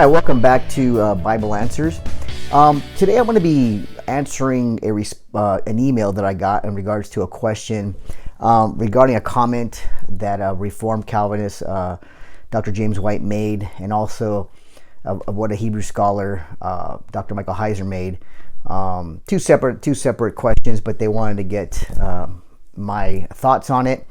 Hi, welcome back to Bible Answers. Today I'm going to be answering an email that I got in regards to a question regarding a comment that a Reformed Calvinist, Dr. James White, made, and also of what a Hebrew scholar, Dr. Michael Heiser, made. Two separate questions, but they wanted to get my thoughts on it.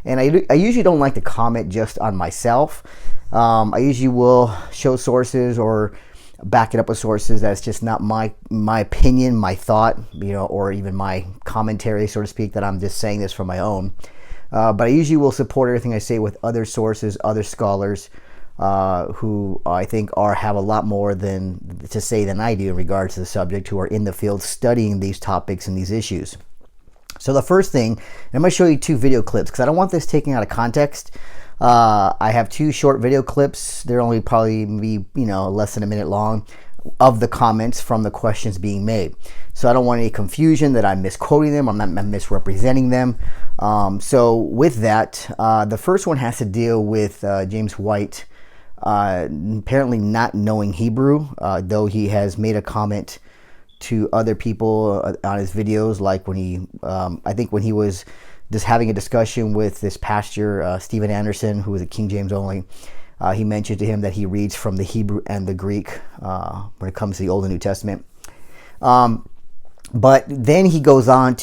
And I usually don't like to comment just on myself. I usually will show sources or back it up with sources. That's just not my opinion, my thought, or even my commentary, so to speak, that I'm just saying this from my own. But I usually will support everything I say with other sources, other scholars who I think have a lot more to say than I do in regards to the subject, who are in the field studying these topics and these issues. So the first thing, and I'm going to show you two video clips because I don't want this taken out of context. I have two short video clips. They're only probably less than a minute long, of the comments from the questions being made. So I don't want any confusion that I'm misquoting them. I'm not misrepresenting them. So with that, the first one has to deal with James White apparently not knowing Hebrew, though he has made a comment to other people on his videos, like when he was just having a discussion with this pastor, Stephen Anderson, who is a King James only. He mentioned to him that he reads from the Hebrew and the Greek when it comes to the Old and New Testament. But then he goes on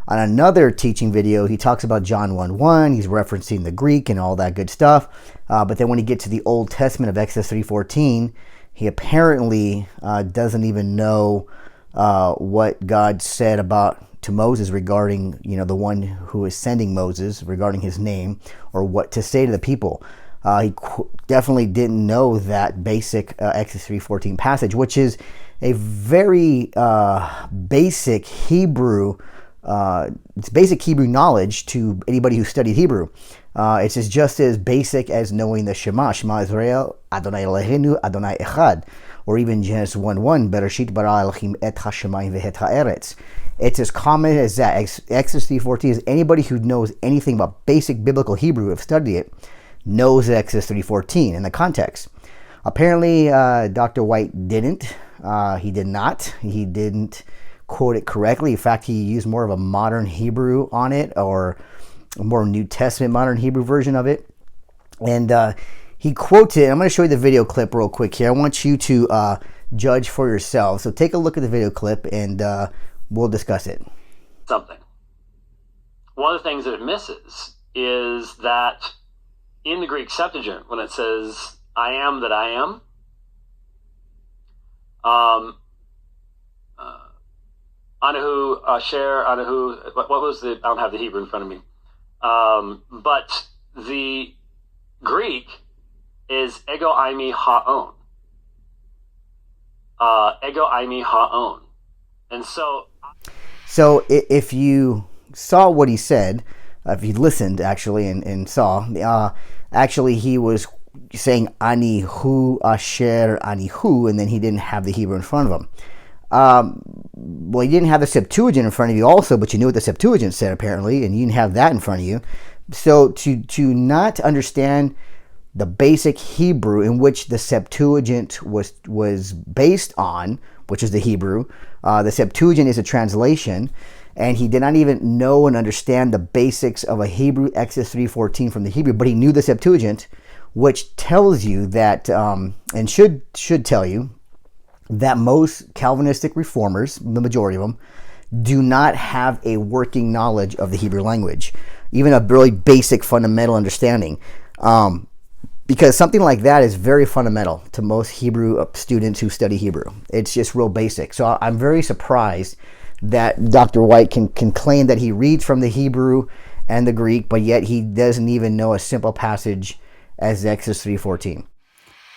another teaching video. He talks about John 1:1. He's referencing the Greek and all that good stuff. But then when he gets to the Old Testament of Exodus 3:14, he apparently doesn't even know what God said to Moses regarding, the one who is sending Moses, regarding his name, or what to say to the people. He definitely didn't know that basic Exodus 3:14 passage, which is a very basic Hebrew. It's basic Hebrew knowledge to anybody who studied Hebrew. It's just as basic as knowing the Shema Israel, Adonai Eloheinu, Adonai Echad, or even Genesis 1:1, Bereshit bara Elohim et hashamayim ve'et ha'eretz. It's as common as that. Exodus 3:14 is anybody who knows anything about basic biblical Hebrew, have studied it, knows Exodus 3:14 in the context. Apparently, Dr. White didn't. He did not. He didn't quote it correctly. In fact, he used more of a modern Hebrew on it, or a more New Testament modern Hebrew version of it. And he quoted, I'm going to show you the video clip real quick here. I want you to judge for yourself. So take a look at the video clip and we'll discuss it. Something. One of the things that it misses is that in the Greek Septuagint, when it says, I am that I am, Anahu, Asher, Anahu, what was I don't have the Hebrew in front of me. But the Greek is ego aimi ha'on. Ego aimi ha'on. And so if you saw what he said, if you listened actually and saw, actually he was saying ani hu asher ani hu, and then he didn't have the Hebrew in front of him. Well, you didn't have the Septuagint in front of you also, but you knew what the Septuagint said apparently, and you didn't have that in front of you. So to not understand the basic Hebrew in which the Septuagint was based on, which is the Hebrew, the Septuagint is a translation, and he did not even know and understand the basics of a Hebrew Exodus 3:14 from the Hebrew, but he knew the Septuagint, which tells you that, and should tell you, that most Calvinistic reformers, the majority of them, do not have a working knowledge of the Hebrew language, even a really basic fundamental understanding. Because something like that is very fundamental to most Hebrew students who study Hebrew. It's just real basic. So I'm very surprised that Dr. White can claim that he reads from the Hebrew and the Greek, but yet he doesn't even know a simple passage as Exodus 3:14.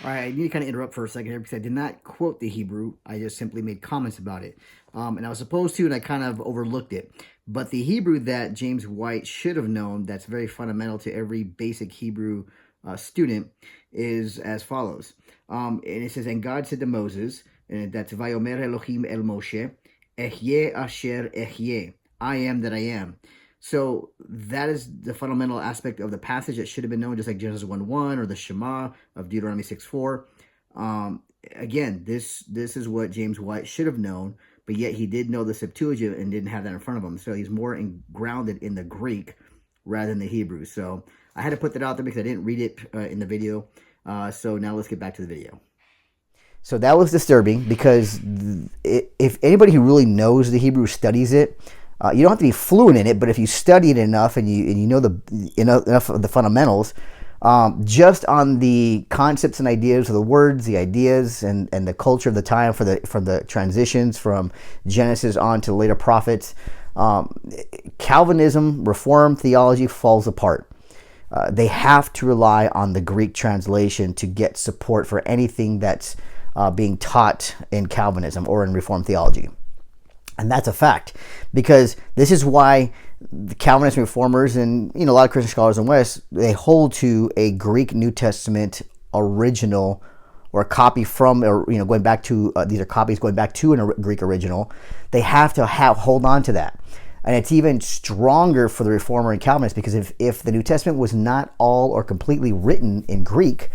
All right, I need to kind of interrupt for a second here because I did not quote the Hebrew. I just simply made comments about it. And I was supposed to, and I kind of overlooked it. But the Hebrew that James White should have known, that's very fundamental to every basic Hebrew student, is as follows. And it says, and God said to Moses, and that's Vayomer Elohim el Moshe, Ehyeh asher ehyeh, I am that I am. So that is the fundamental aspect of the passage that should have been known, just like Genesis 1:1 or the Shema of Deuteronomy 6:4. Again, this is what James White should have known, but yet he did know the Septuagint and didn't have that in front of him. So he's more grounded in the Greek rather than the Hebrew. So I had to put that out there because I didn't read it in the video. So now let's get back to the video. So that was disturbing because if anybody who really knows the Hebrew studies it, you don't have to be fluent in it, but if you study it enough and you know enough of the fundamentals, just on the concepts and ideas of the words, the ideas, and the culture of the time from the transitions from Genesis on to later prophets, Calvinism, Reformed theology falls apart. They have to rely on the Greek translation to get support for anything that's being taught in Calvinism or in Reformed theology. And that's a fact, because this is why the Calvinist reformers and a lot of Christian scholars in the West, they hold to a Greek New Testament original or a copy from, or going back to these are copies going back to a Greek original. They have to hold on to that, and it's even stronger for the reformer and Calvinist, because if the New Testament was not all or completely written in Greek,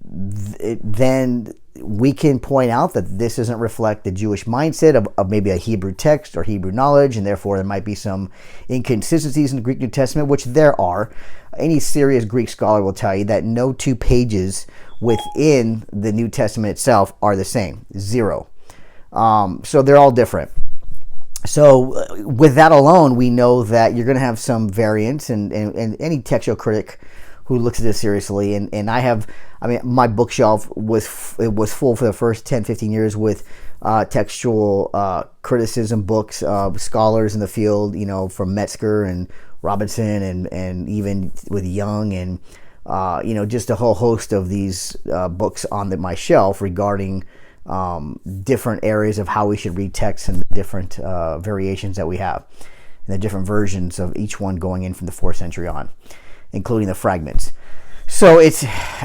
then we can point out that this doesn't reflect the Jewish mindset of maybe a Hebrew text or Hebrew knowledge, and therefore there might be some inconsistencies in the Greek New Testament, which there are. Any serious Greek scholar will tell you that no two pages within the New Testament itself are the same. Zero. So they're all different. So with that alone, we know that you're going to have some variance, and any textual critic who looks at this seriously, and my bookshelf was full for the first 10, 15 years with textual criticism books, scholars in the field, from Metzger and Robinson, and even with Young, and just a whole host of these books on my shelf regarding different areas of how we should read texts and the different variations that we have, and the different versions of each one going in from the 4th century on, including the fragments. So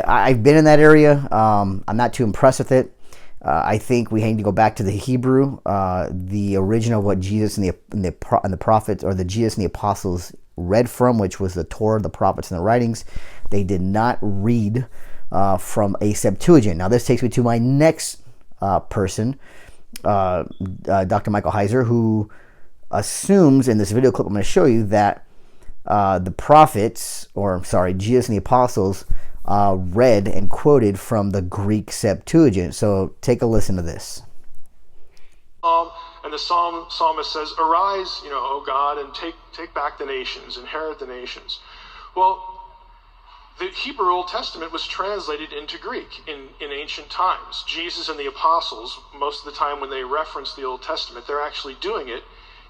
I've been in that area. I'm not too impressed with it. I think we need to go back to the Hebrew, the original, what Jesus and the prophets, or the Jesus and the apostles read from, which was the Torah, the prophets, and the writings. They did not read from a Septuagint. Now this takes me to my next person, Dr. Michael Heiser, who assumes in this video clip I'm going to show you that the prophets, Jesus and the apostles, read and quoted from the Greek Septuagint. So take a listen to this. And the psalmist says, "Arise, O God, and take back the nations, inherit the nations." Well, the Hebrew Old Testament was translated into Greek in ancient times. Jesus and the apostles, most of the time when they reference the Old Testament, they're actually doing it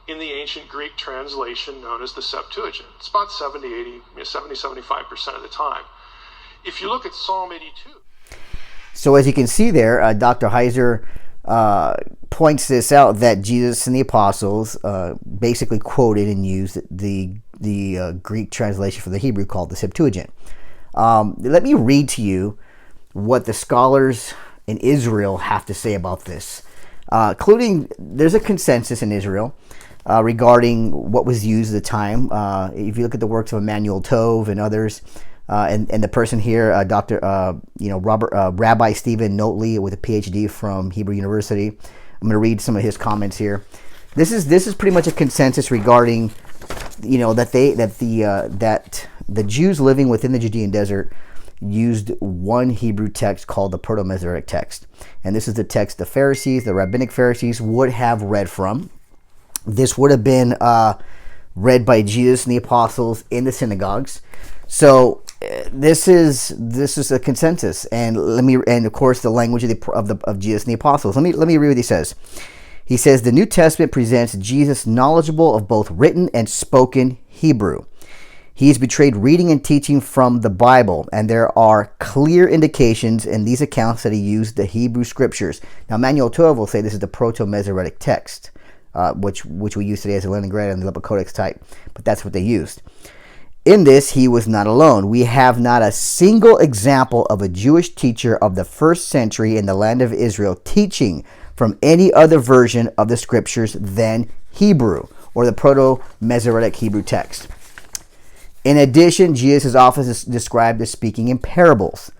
in the ancient Greek translation known as the Septuagint. It's about 75% of the time. If you look at Psalm 82. So as you can see there, Dr. Heiser points this out, that Jesus and the apostles basically quoted and used the Greek translation for the Hebrew called the Septuagint. Let me read to you what the scholars in Israel have to say about this. Including, there's a consensus in Israel regarding what was used at the time. If you look at the works of Emanuel and others, and the person here, Rabbi Stephen Notley with a Ph.D. from Hebrew University. I'm going to read some of his comments here. This is pretty much a consensus regarding, that the Jews living within the Judean desert used one Hebrew text called the Proto-Masoretic text, and this is the text the Pharisees, the rabbinic Pharisees, would have read from. This would have been read by Jesus and the apostles in the synagogues. So this is a consensus, and of course the language of Jesus and the apostles. Let me read what he says. He says the New Testament presents Jesus knowledgeable of both written and spoken Hebrew. He is betrayed reading and teaching from the Bible, and there are clear indications in these accounts that he used the Hebrew scriptures. Now, Emanuel will say this is the Proto-Masoretic text, which we use today as a Leningrad and the Lipa Codex type, but that's what they used. In this, he was not alone. We have not a single example of a Jewish teacher of the 1st century in the land of Israel teaching from any other version of the scriptures than Hebrew, or the Proto-Masoretic Hebrew text. In addition, Jesus is often described as speaking in parables.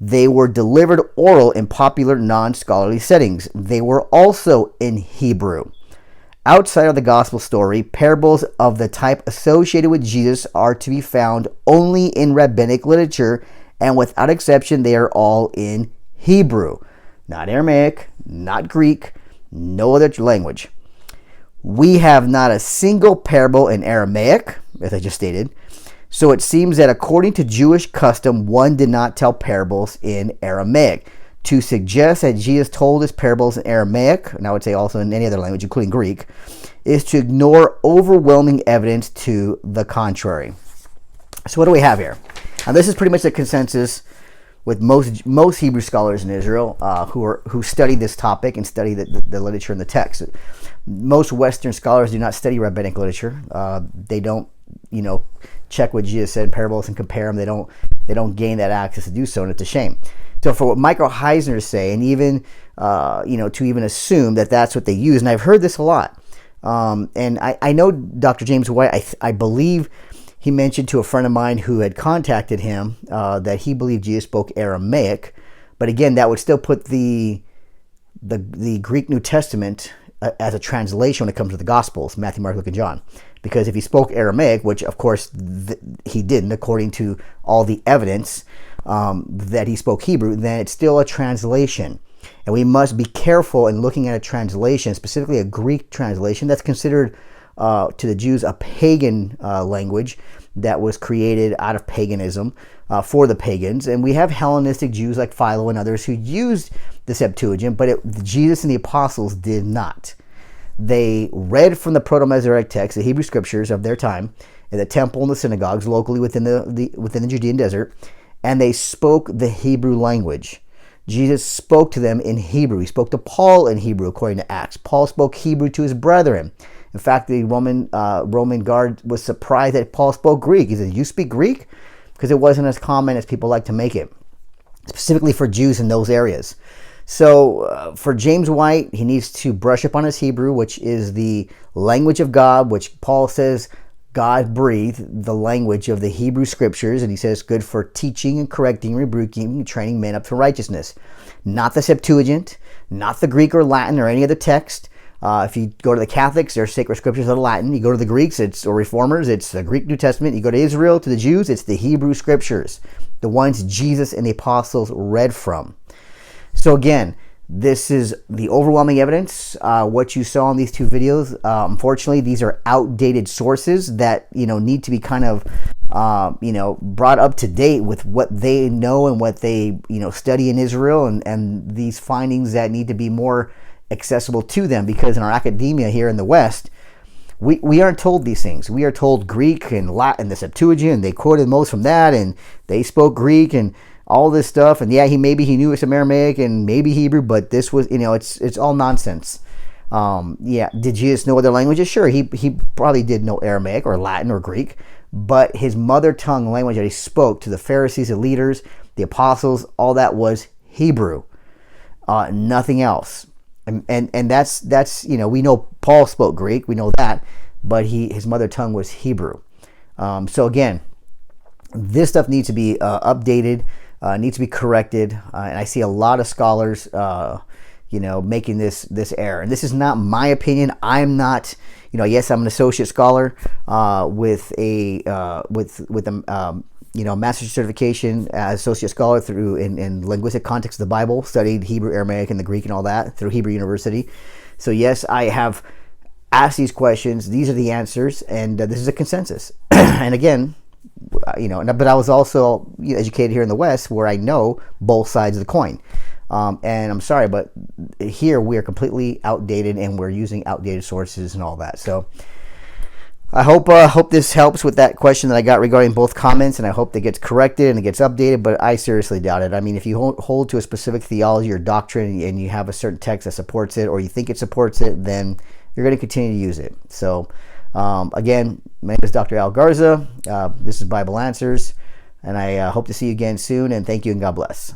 They were delivered oral in popular non-scholarly settings. They were also in Hebrew. Outside of the gospel story, parables of the type associated with Jesus are to be found only in rabbinic literature, and without exception, they are all in Hebrew. Not Aramaic, not Greek, no other language. We have not a single parable in Aramaic, as I just stated. So it seems that according to Jewish custom, one did not tell parables in Aramaic. To suggest that Jesus told his parables in Aramaic, and I would say also in any other language, including Greek, is to ignore overwhelming evidence to the contrary. So what do we have here? Now this is pretty much the consensus with most Hebrew scholars in Israel who study this topic and study the literature and the text. Most Western scholars do not study rabbinic literature. They don't, check what Jesus said in parables and compare them. They don't gain that access to do so, and it's a shame. So for what Michael Heiser is saying, and even to even assume that that's what they use, and I've heard this a lot. And I know Dr. James White. I believe he mentioned to a friend of mine who had contacted him that he believed Jesus spoke Aramaic, but again, that would still put the Greek New Testament as a translation when it comes to the Gospels, Matthew, Mark, Luke, and John. Because if he spoke Aramaic, which of course he didn't, according to all the evidence that he spoke Hebrew, then it's still a translation. And we must be careful in looking at a translation, specifically a Greek translation, that's considered to the Jews a pagan language that was created out of paganism for the pagans. And we have Hellenistic Jews like Philo and others who used the Septuagint, but Jesus and the apostles did not. They read from the Proto-Masoretic text, the Hebrew scriptures of their time, in the temple and the synagogues locally within the Judean desert, and they spoke the Hebrew language. Jesus spoke to them in Hebrew. He spoke to Paul in Hebrew, according to Acts. Paul spoke Hebrew to his brethren. In fact, the Roman guard was surprised that Paul spoke Greek. He said, "You speak Greek?" Because it wasn't as common as people like to make it, specifically for Jews in those areas. So for James White, he needs to brush up on his Hebrew, which is the language of God, which Paul says God breathed the language of the Hebrew scriptures, and he says good for teaching and correcting, rebuking, and training men up to righteousness. Not the Septuagint, not the Greek or Latin or any other text. If you go to the Catholics, their sacred scriptures are Latin. You go to the Greeks, or Reformers, it's the Greek New Testament. You go to Israel, to the Jews, it's the Hebrew scriptures, the ones Jesus and the apostles read from. So again, this is the overwhelming evidence. What you saw in these two videos, unfortunately, these are outdated sources that need to be kind of brought up to date with what they know and what they study in Israel, and these findings that need to be more accessible to them, because in our academia here in the West, we aren't told these things. We are told Greek and Latin, the Septuagint, and they quoted most from that, and they spoke Greek and all this stuff, and yeah, maybe he knew some Aramaic and maybe Hebrew, but this was, it's all nonsense. Did Jesus know other languages? Sure, he probably did know Aramaic or Latin or Greek, but his mother tongue language that he spoke to the Pharisees, the leaders, the apostles, all that was Hebrew, nothing else. And that's we know Paul spoke Greek, we know that, but his mother tongue was Hebrew. So again, this stuff needs to be updated. Needs to be corrected, and I see a lot of scholars, making this error. And this is not my opinion. I'm not, yes, I'm an associate scholar with a master's certification as associate scholar through in linguistic context of the Bible. Studied Hebrew, Aramaic, and the Greek and all that through Hebrew University. So yes, I have asked these questions. These are the answers, and this is a consensus. And again, but I was also educated here in the West, where I know both sides of the coin. And I'm sorry, but here we are completely outdated, and we're using outdated sources and all that. So I hope this helps with that question that I got regarding both comments, and I hope that gets corrected and it gets updated, but I seriously doubt it. I mean, if you hold to a specific theology or doctrine and you have a certain text that supports it, or you think it supports it, then you're going to continue to use it. So again, my name is Dr. Al Garza. This is Bible Answers, and I hope to see you again soon, and thank you, and God bless.